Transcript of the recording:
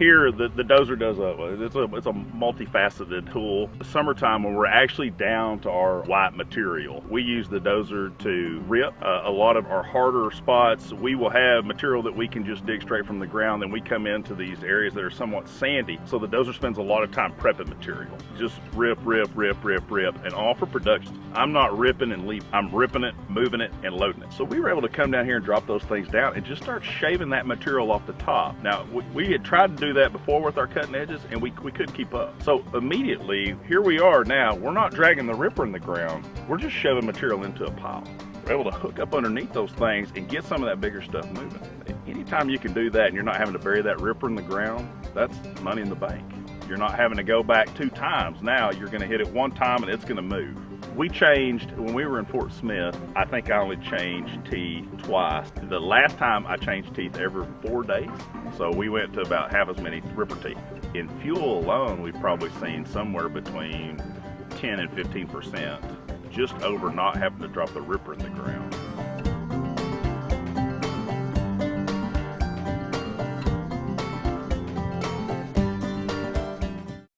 Here, the dozer does it's a multifaceted tool. Summertime, when we're actually down to our white material, we use the dozer to rip a lot of our harder spots. We will have material that we can just dig straight from the ground, and we come into these areas that are somewhat sandy. So the dozer spends a lot of time prepping material. Just rip, and all for production. I'm not ripping and leaving. I'm ripping it, moving it, and loading it. So we were able to come down here and drop those things down and just start shaving that material off the top. Now, we had tried to do that before with our cutting edges, and we couldn't keep up. So immediately, here we are now. We're not dragging the ripper in the ground. We're just shoving material into a pile. We're able to hook up underneath those things and get some of that bigger stuff moving. Anytime you can do that and you're not having to bury that ripper in the ground, that's money in the bank. You're not having to go back 2 times. Now you're going to hit it 1 time and it's going to move. We changed, when we were in Fort Smith, I think I only changed teeth twice. The last time I changed teeth every 4 days. So we went to about half as many ripper teeth. In fuel alone, we've probably seen somewhere between 10 and 15% just over not having to drop the ripper in the ground.